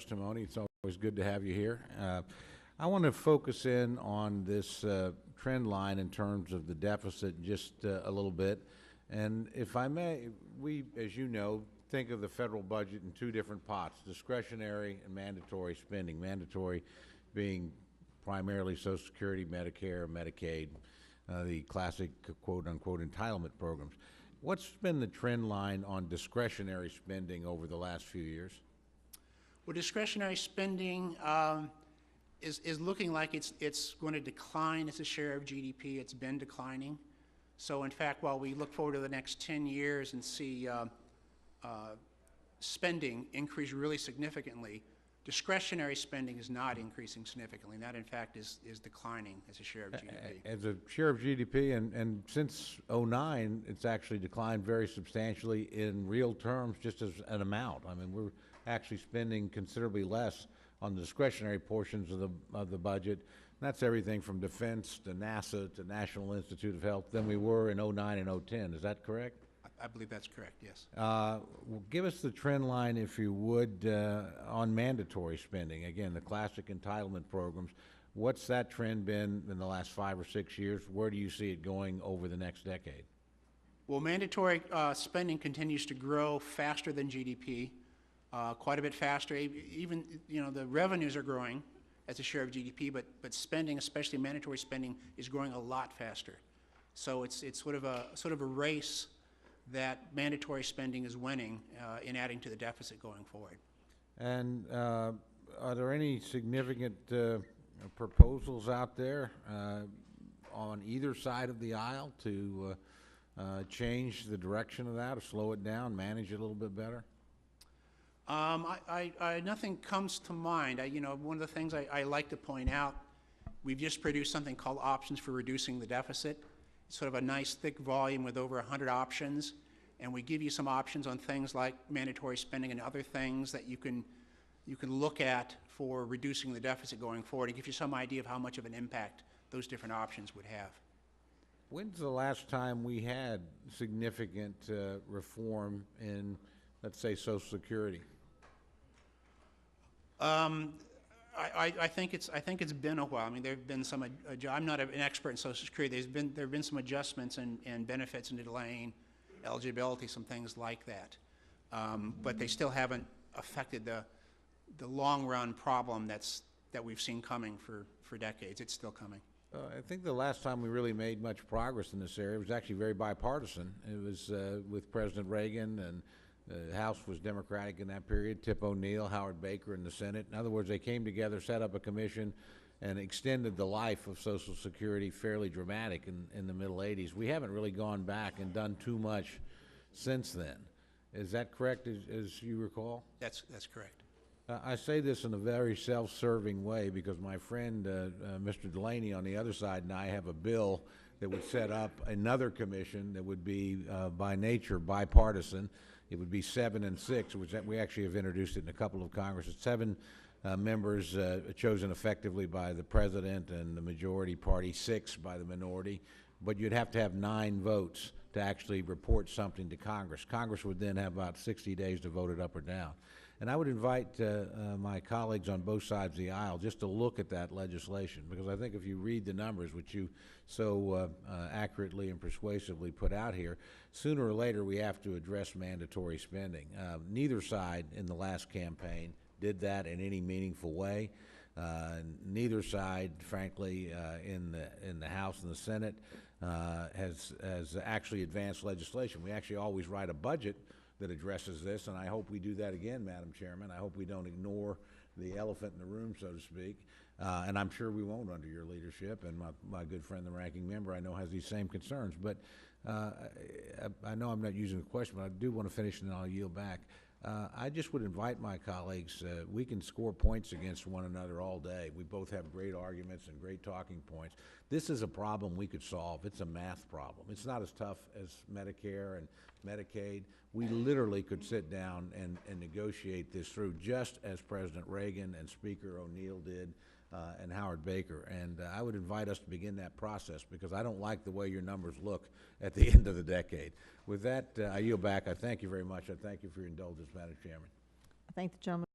testimony. It's always good to have you here. I want to focus in on this trend line in terms of the deficit just a little bit. And if I may, we, as you know, think of the federal budget in two different pots, discretionary and mandatory spending. Mandatory being primarily Social Security, Medicare, Medicaid, the classic quote-unquote entitlement programs. What's been the trend line on discretionary spending over the last few years? Well, discretionary spending is looking like it's going to decline as a share of GDP. It's been declining. So, in fact, while we look forward to the next 10 years and see spending increase really significantly, discretionary spending is not increasing significantly. And that, in fact, is declining as a share of GDP. As a share of GDP, and since '09, it's actually declined very substantially in real terms, just as an amount. I mean, we're actually spending considerably less on the discretionary portions of the budget. And that's everything from defense to NASA to National Institute of Health than we were in '09 and '10. Is that correct? I believe that's correct, yes. Give us the trend line, if you would, on mandatory spending. Again, the classic entitlement programs. What's that trend been in the last 5 or 6 years? Where do you see it going over the next decade? Well, mandatory spending continues to grow faster than GDP, quite a bit faster. Even, the revenues are growing as a share of GDP, but spending, especially mandatory spending, is growing a lot faster. So it's sort of a race that mandatory spending is winning in adding to the deficit going forward. And are there any significant proposals out there on either side of the aisle to change the direction of that, or slow it down, manage it a little bit better? Nothing comes to mind. One of the things I like to point out, we've just produced something called Options for Reducing the Deficit. It's sort of a nice thick volume with over 100 options, and we give you some options on things like mandatory spending and other things that you can look at for reducing the deficit going forward. It gives you some idea of how much of an impact those different options would have. When's the last time we had significant reform in, let's say, Social Security? I think it's been a while. I mean, there have been some. I'm not an expert in Social Security. There have been some adjustments and benefits and delaying eligibility, some things like that, but they still haven't affected the long run problem that we've seen coming for decades. It's still coming. I think the last time we really made much progress in this area was actually very bipartisan. It was with President Reagan, and the House was Democratic in that period, Tip O'Neill, Howard Baker in the Senate. In other words, they came together, set up a commission, and extended the life of Social Security fairly dramatic in the middle 80s. We haven't really gone back and done too much since then. Is that correct, as you recall? That's correct. I say this in a very self-serving way because my friend, Mr. Delaney on the other side, and I have a bill that would set up another commission that would be by nature bipartisan. It would be 7 and 6, which we actually have introduced it in a couple of Congresses. 7 members chosen effectively by the president and the majority party, 6 by the minority. But you'd have to have 9 votes to actually report something to Congress. Congress would then have about 60 days to vote it up or down. And I would invite my colleagues on both sides of the aisle just to look at that legislation, because I think if you read the numbers, which you so accurately and persuasively put out here, sooner or later we have to address mandatory spending. Neither side in the last campaign did that in any meaningful way. Neither side, frankly, in the House and the Senate has actually advanced legislation. We actually always write a budget that addresses this, and I hope we do that again, Madam Chairman. I hope we don't ignore the elephant in the room, so to speak, and I'm sure we won't under your leadership, and my good friend, the ranking member, I know has these same concerns. But I know I'm not using the question, but I do want to finish, and then I'll yield back. I just would invite my colleagues, we can score points against one another all day. We both have great arguments and great talking points. This is a problem we could solve. It's a math problem. It's not as tough as Medicare and Medicaid. We literally could sit down and negotiate this through, just as President Reagan and Speaker O'Neill did, and Howard Baker. And I would invite us to begin that process, because I don't like the way your numbers look at the end of the decade. With that, I yield back. I thank you very much. I thank you for your indulgence, Madam Chairman. I thank the gentleman.